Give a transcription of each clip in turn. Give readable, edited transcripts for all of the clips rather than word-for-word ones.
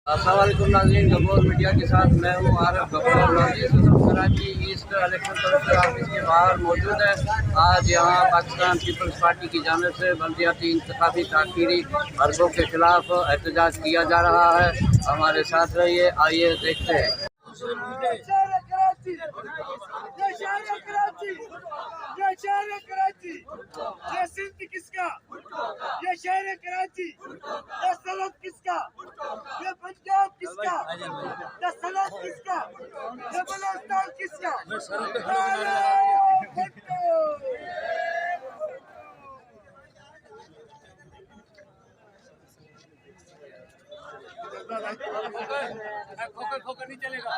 अस्सलाम वालेकुम नाज़रीन, गफूर मीडिया के साथ मैं हूँ Arif Gafoor. Karachi east election commissioner office के बाहर मौजूद है। आज यहाँ पाकिस्तान पीपल्स पार्टी की जानिब से बल्दियाती इंतखाबी ताख़ीरी हरबों के खिलाफ एहतजाज किया जा रहा है। हमारे साथ रहिए, आइए देखते हैं। ये सिंध किसका, ये शहर कराची, ये सनद किसका, ये पंजाब किसका, ये सनद किसका, ये बलोचिस्तान किसका। खोकर नहीं चलेगा।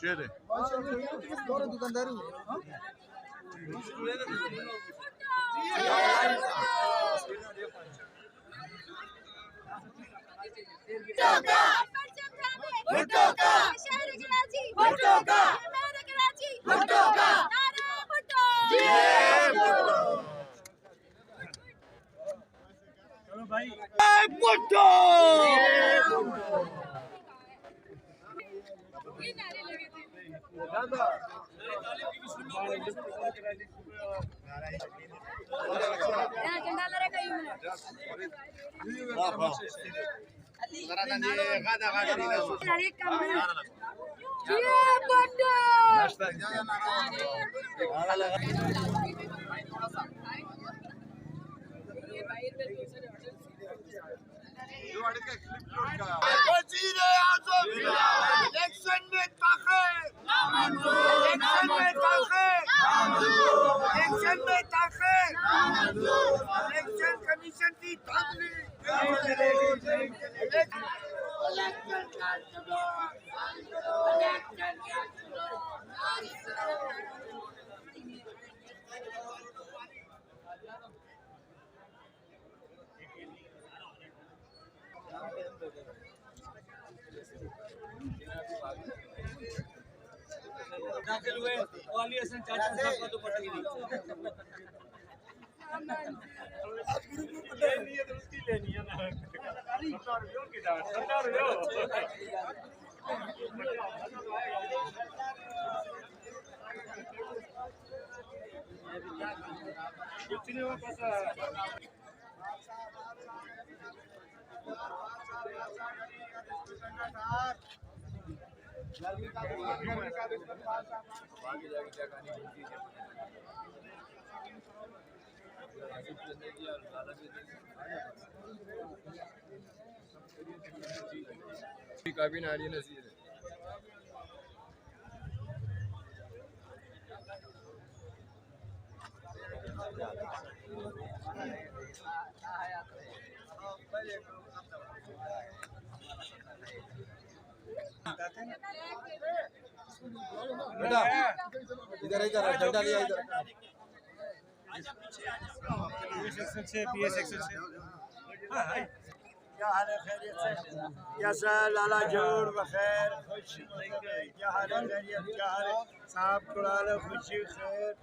Çeyre. Doğru dukanları. भुट्टो का शहर कराची, भुट्टो का शहर कराची, भुट्टो का नारा भुट्टो, चलो भाई भुट्टो। ये नारे लगे थे झंडा लड़ेगा ये इलेक्शन में ताक़त, इलेक्शन में ताक़त, इलेक्शन में ताक़त, इलेक्शन कमीशन की धांधली, दाखिल हुए वाली हसन चाचा साहब का दुपट्टा गिरी। आज गुरु को पता है नहीं है तो उसकी लेनी है ना। 70 रुपयों की दाल 70 रुपयों। कुछ नहीं हो पाता। काफी नारी नसीर है। बेटा इधर इधर डंडा लिया इधर। क्या हाल है, खैरियत से? कैसा लाला जोड़ बखैर खुश, क्या हाल है, खैरियत? क्या हाल है साहब? कुराल खुशी खैर,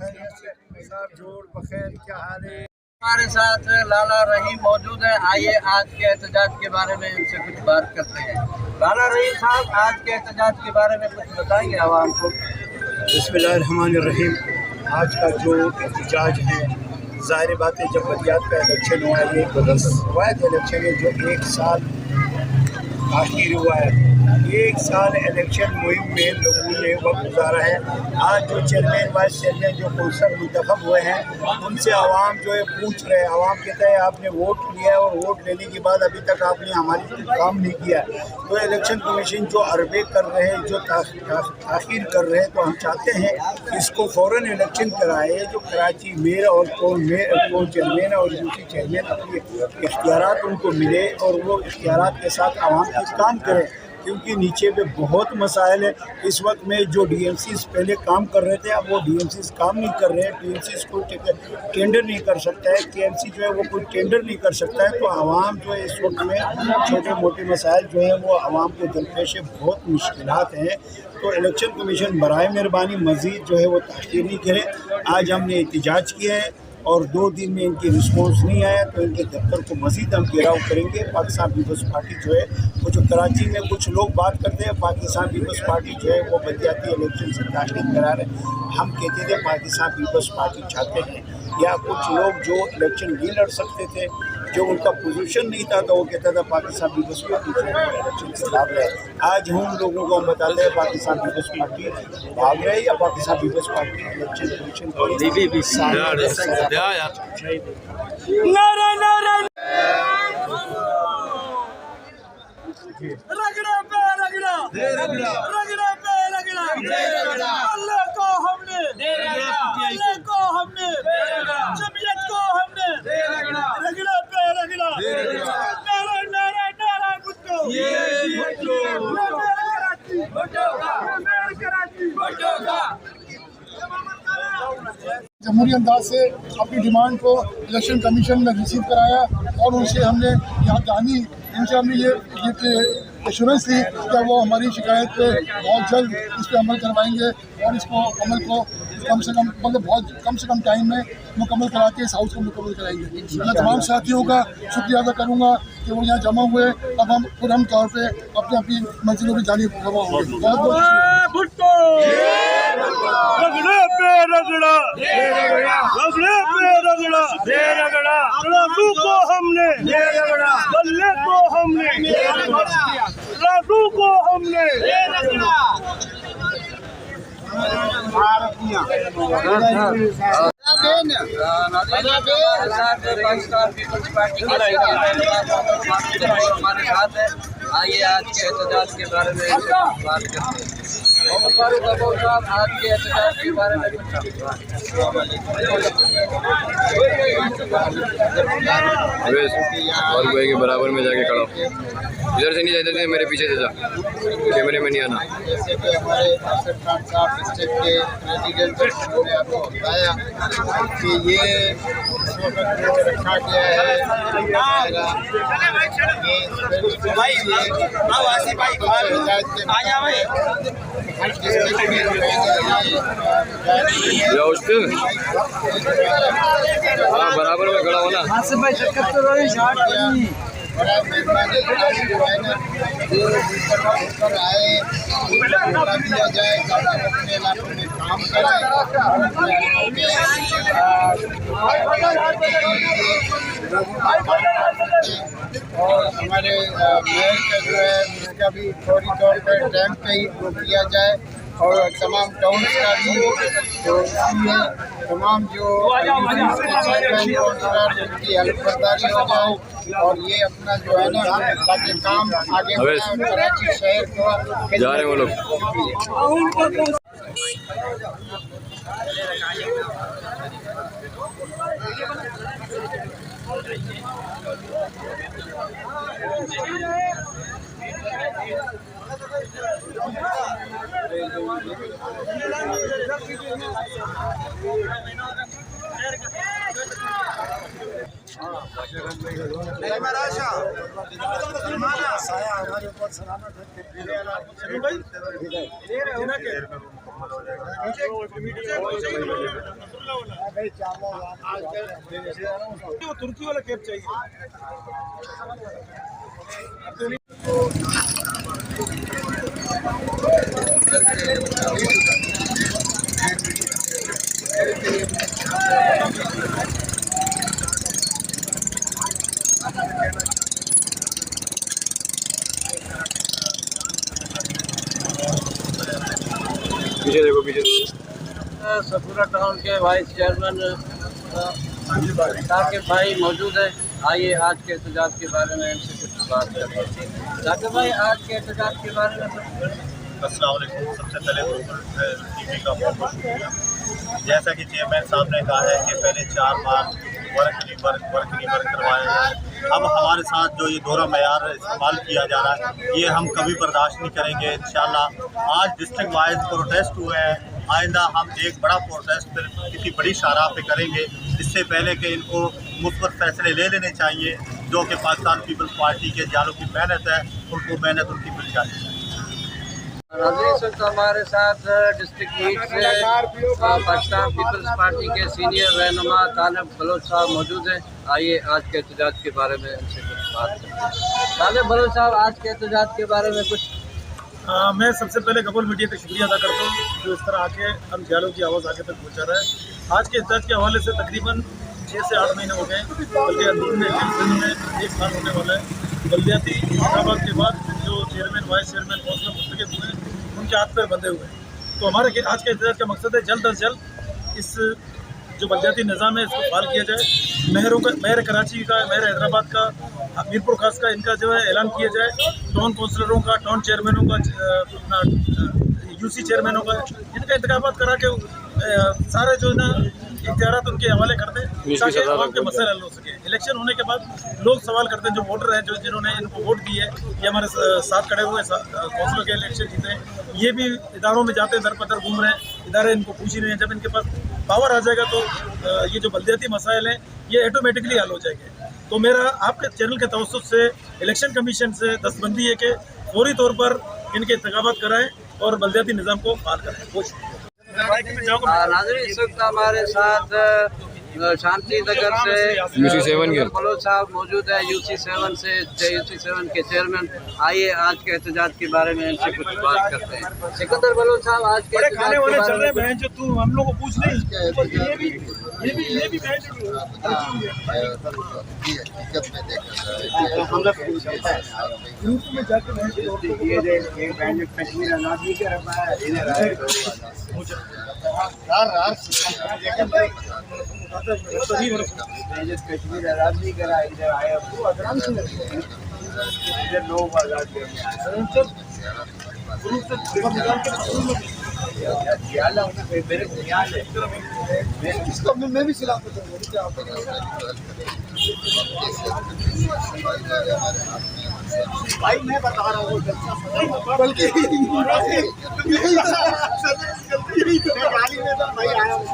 खैरियत से साहब जोड़ बखैर, क्या हाल है? हमारे साथ लाला रहीम मौजूद है। आइए आज के एहतजाज के बारे में इनसे कुछ बात करते हैं। लाला रहीम साहब, आज के एहतजाज के बारे में कुछ बताएंगे आवाम को? बिस्मिल्लाहिर्रहमानिर्रहीम। आज का जो एहतजाज है, ज़ाहिर बात है जब बल्दियात का इलेक्शन हुआ है, ये वैध इलेक्शन है जो 1 साल ताख़ीर हुआ है। 1 साल इलेक्शन मुहिम में लोगों ने वक्त गुजारा है। आज जो चेयरमैन वाइस चेयरमैन जो कौंसल मुंतखब हुए हैं उनसे आवाम जो है पूछ रहे हैं। आवाम कहता है आपने वोट लिया और वोट लेने के बाद अभी तक आपने हमारी काम नहीं किया। तो इलेक्शन कमीशन जो अरबे कर रहे हैं, जो ताख़ीर कर रहे हैं, तो हम चाहते हैं इसको फ़ौरन इलेक्शन कराए। जो कराची मेयर और कौन चेयरमैन और दूसरी चेयरमैन अपने इख्तियारात उनको मिले और वो इख्तियारात के साथ आवाम के काम करें, क्योंकि नीचे पे बहुत मसाइल है। इस वक्त में जो DMCs पहले काम कर रहे थे, अब वो DMCs काम नहीं कर रहे हैं। DMCs को टेंडर नहीं कर सकता है, KMC जो है वो कोई टेंडर नहीं कर सकता है। तो आवाम जो है इस वक्त में छोटे मोटे मसाइल जो हैं वो आवाम को दरपेश बहुत मुश्किलात हैं। तो इलेक्शन कमीशन बराए मेहरबानी मज़ीद जो है वो ताख़ीर नहीं करे। आज हमने एहतजाज किया है और 2 दिन में इनकी रिस्पॉन्स नहीं आया तो इनके दफ्तर को मज़ीद हम घेराव करेंगे। पाकिस्तान पीपल्स पार्टी जो है वो जो कराची में कुछ लोग बात करते हैं पाकिस्तान पीपल्स पार्टी जो है वो बलदियाती इलेक्शन से ताक़ीद करा रहे। हम कहते थे पाकिस्तान पीपल्स पार्टी चाहते हैं, या कुछ लोग जो इलेक्शन नहीं लड़ सकते थे, जो उनका पोजीशन नहीं था, तो वो कहता था पाकिस्तान पीपल्स पार्टी जो है इलेक्शन से भाग रहे। आज हम लोगों को हम बताते हैं पाकिस्तान पीपल्स पार्टी भाग रहे या Pakistan peoples party election commission को रगड़ा पे रगड़ा, रगड़ा पे रगड़ा, अल्लाह को हमने, अल्लाह को हमने, जमीयत को हमने, रगड़ा पे रगड़ा, नारा नारा नारा भुट्टो, जमहूरी अंदाज से अपनी डिमांड को इलेक्शन कमीशन में रिसीव कराया और उनसे हमने यहाँ जानी इनसे हमने ये एश्योरेंस ली कि वो हमारी शिकायत पे बहुत जल्द इस पर अमल करवाएंगे और इसको अमल को कम से कम मतलब बहुत कम से कम टाइम में मुकम्मल करा के इस हाउस को मुकम्मल कराएंगे। मैं तमाम साथियों का शुक्रिया अदा करूँगा कि वो यहाँ जमा हुए। अब हम पुरअमन तौर पे अपनी अपनी मंजिलों की जानिब रवा होंगे। बहुत बहुत भुट्टो, रगड़ा पे रगड़ा, रगड़े पे रगड़ा, रगड़ा, राजू को हमने, बल्ले को हमने, राजू को हमने, पाकिस्तान पीपल्स पार्टी हमारे साथ है। आइए आज के एहतजाज के बारे में बात करते हैं। फारूक अबू साहब आज के एहतजाज के बारे में और भाई के बराबर में जाके खड़ा हो। इधर से नहीं जाते थे, मेरे पीछे से जा, कैमरे में नहीं आना। जैसे कि हमारे असद खान साहब स्टेट के प्रेसिडेंट ने आपको बताया कि ये इस वक्त जो रखा गया है हाँ बराबर में खड़ा हो ना। बड़ा मेहरबानी जो है ना जो ऊपर आए उनको दिया जाए ताकि अपने इलाकों में काम करें और हमारे मेयर का जो है उसका भी फौरी तौर पर टाइम पे ही वो किया जाए और तमाम टाउन का भी तो इसलिए तमाम जो उनकी हेल्पदारी हो जाए और ये अपना जो है ना ताकि काम आगे बढ़े कराची शहर को जा रहे हैं वो लोग। तुर्की वाला कैब चाहिए। पीछे देखो पीछे। सफूरा टाउन के वाइस चेयरमैन साकिब भाई मौजूद है। आइए आज के एहतजाज के बारे में इनसे कुछ बात करते हैं। साकिब भाई, आज के एहतजाज के बारे में अस्सलाम वालेकुम। सबसे पहले टीवी का बहुत बहुत शुक्रिया। जैसा कि चेयरमैन साहब ने कहा है कि पहले 4 बार वर्क करवाया जाए, अब हमारे साथ जो ये दोहरा मयार इस्तेमाल किया जा रहा है ये हम कभी बर्दाश्त नहीं करेंगे। इंशाल्लाह आज डिस्ट्रिक्ट वाइज प्रोटेस्ट हुए हैं, आइंदा हम एक बड़ा प्रोटेस्ट फिर किसी बड़ी शाहराह पे करेंगे। इससे पहले कि इनको मुस्बत फैसले ले लेने चाहिए जो कि पाकिस्तान पीपल्स पार्टी के जानों की मेहनत है, उनको मेहनत उनकी मिल जानी चाहिए। इस वक्त हमारे साथ डिस्ट्रिक्ट लीड से पाकिस्तान पीपल्स पार्टी के सीनियर रहनुमा तालिब बलोच साहब मौजूद हैं। आइए आज के एहतजाज के बारे में इनसे कुछ बात करते हैं। तालिब बलोच साहब, आज के एहतजाज के बारे में कुछ। मैं सबसे पहले गबल मीडिया का शुक्रिया अदा करता हूँ जो इस तरह आके हम ख्यालों की आवाज़ आगे तक पहुँचा रहा है। आज के एहतजाज के हवाले से तकरीबन 6 से 8 महीने हो गए, बल्कि अंदरूनी में 1 साल होने वाला है। बल्दियाती इंतखाबात के बाद जो चेयरमैन वाइस चेयरमैन कौंसलर मुस्तकिल हुए हैं उनके हाथ पैर बंधे हुए हैं। तो हमारे आज के एहतजाज का मकसद है जल्द अज जल्द इस जो बल्दियाती निज़ाम है इसको बहाल किया जाए। मेयर कराची का, मेयर हैदराबाद का, मीरपुर खास का, इनका जो है ऐलान किया जाए। टाउन कौंसलरों का, टाउन चेयरमैनों का, अपना यूसी चेयरमैनों का, इनका इंतखाबात करा के सारे जो है ना इख्तियारात उनके हवाले कर दें ताकि आवाम के मसले हल हो सके। इलेक्शन होने के बाद लोग सवाल करते हैं, जो वोटर हैं, जो जिन्होंने इनको वोट दी है, ये हमारे साथ खड़े हुए कौंसलर के इलेक्शन जीते हैं, ये भी इदारों में जाते हैं, दर पदर घूम रहे हैं, इदारे इनको पूछ ही नहीं हैं। जब इनके पास पावर आ जाएगा तो ये जो बल्दियाती मसाइल हैं ये ऑटोमेटिकली हल हो जाएंगे। तो मेरा आपके चैनल के तवज्जुह से इलेक्शन कमीशन से दस्तबंदी है कि फौरी तौर पर इनके इंतखाबात कराएं और बल्दियाती निज़ाम को बहाल करें। नाज़रीन, इस वक्त हमारे साथ शांति नगर से UC7 के बलोच साहब मौजूद है, UC7 से, UC7 के चेयरमैन। आइए आज के एहतजाज के बारे में इनसे कुछ बात करते हैं। सिकंदर बलोच साहब, आज के खाने वाले चल रहे हैं जो तू हम लोग को पूछ नहीं, ये भी कश्मीर आज़ाद नहीं करा, इधर आया इधर लोग आज़ाद मैं भी सिला भाई मैं बता रहा हूँ बल्कि भाई आया हूँ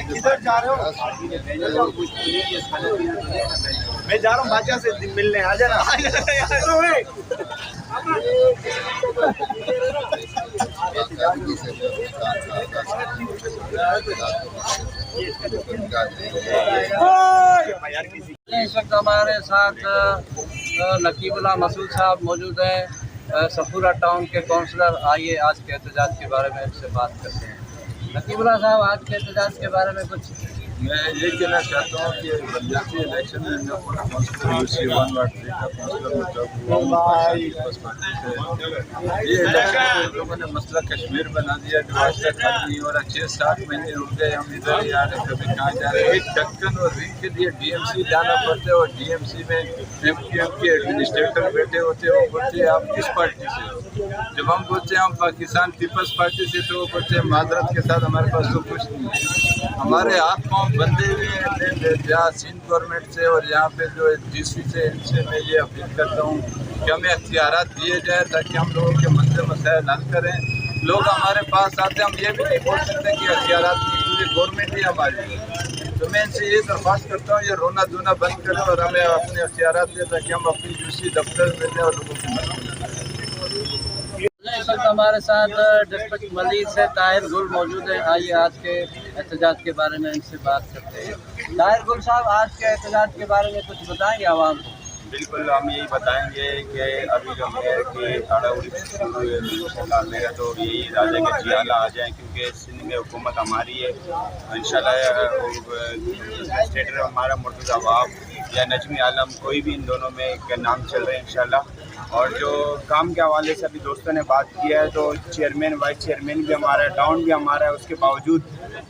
किधर जा रहे हो? मैं जा रहा हूँ बादशाह से मिलने, आ जाना। इस वक्त हमारे साथ नकीबुल्लाह मसूद साहब मौजूद हैं, सफूरा टाउन के काउंसलर। आइए आज के एहतजाज के बारे में इनसे बात करते हैं। नकीबुल्लाह साहब, आज के एहतजाज के बारे में कुछ। मैं ये कहना चाहता हूँ कि बल्दियाती इलेक्शन में जो UC1 वार्ड 3 का काउंसलर ये इलेक्शन लोगों ने मसला कश्मीर बना दिया जो आज तक हल नहीं हो रहा। 6-7 महीने रुक गए, हम इधर ही आ रहे, कभी कहाँ जा रहे हैं। एक ढक्कन और रिंग के लिए DMC जाना पड़ता है और DMC में MQM के एडमिनिस्ट्रेटर बैठे होते हैं। वो बोलते हैं आप किस पार्टी से हो, जब हम बोलते हैं हम पाकिस्तान पीपल्स पार्टी से तो वो बोलते हैं माजरत के साथ हमारे पास तो कुछ नहीं है, हमारे हाथ पाँव बंदे हुए हैं जहाँ सिंध गवर्नमेंट से और यहाँ पे जो DC से, इनसे मैं ये अपील करता हूँ कि हमें अख्तियारात दिए जाए ताकि हम लोगों के मसले मसाइल हल करें। लोग हमारे पास आते हैं, हम ये भी नहीं बोल सकते कि अख्तियारात की पूरी गवर्नमेंट ही हमारी। तो मैं इनसे ये दरख्वास्त करता हूँ ये रोना धोना बंद करें और हमें अपने अख्तियारात दें ताकि हम अपनी UC दफ्तर में दें और लोगों की मदद करें। इस वक्त हमारे साथ डिस्ट्रिक्ट मलिक से ताहिर गुल मौजूद है। आइए आज के एहतजाज के बारे में इनसे बात करते हैं। ताहिर गुल साहब, आज के एहतजाज के बारे में कुछ बताएंगे आवाम को। बिल्कुल हम यही बताएंगे कि अभी जो मेयर की आड़ाउड़ी शुरू हुई है इंशाल्लाह मेरा तो यही इरादा है कि जियाला आ जाएँ, क्योंकि सिंध में हुकूमत हमारी है। इंशाल्लाह स्टेटर हमारा मुर्तज़ा वहाब या नजमी आलम, कोई भी इन दोनों में के नाम चल रहे हैं इंशाल्लाह। और जो काम के हवाले से अभी दोस्तों ने बात किया है, तो चेयरमैन वाइस चेयरमैन भी हमारा है, टाउन भी हमारा है, उसके बावजूद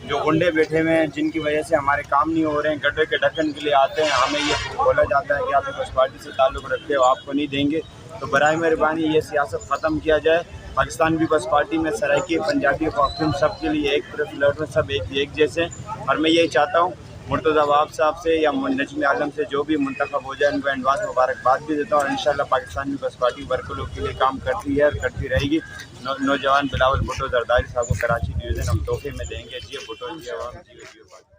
जो गुंडे बैठे हुए हैं जिनकी वजह से हमारे काम नहीं हो रहे हैं, गड्ढे के ढक्कन के लिए आते हैं, हमें ये बोला जाता है कि आप पीपल्स पार्टी से ताल्लुक़ रखते हो, आपको नहीं देंगे। तो बराए मेहरबानी ये सियासत ख़त्म किया जाए। पाकिस्तान पीपल्स पार्टी में सराइकी, पंजाबी, पख्तून सब के लिए एक तरफ में सब एक जैसे। और मैं यही चाहता हूँ मुर्तज़ा वहाब साहब से या नजमी आलम से जो भी मुंतखब हो जाए उनको एडवांस मुबारकबाद भी देता हूँ। और इंशाल्लाह पाकिस्तान पीपल्स पार्टी वर्करों के लिए काम करती है और करती रहेगी। नौजवान बिलावल भुट्टो जरदारी साहब को कराची डिवीज़न हम तोहफे में देंगे। जी भुट्टो जी आवाम जी।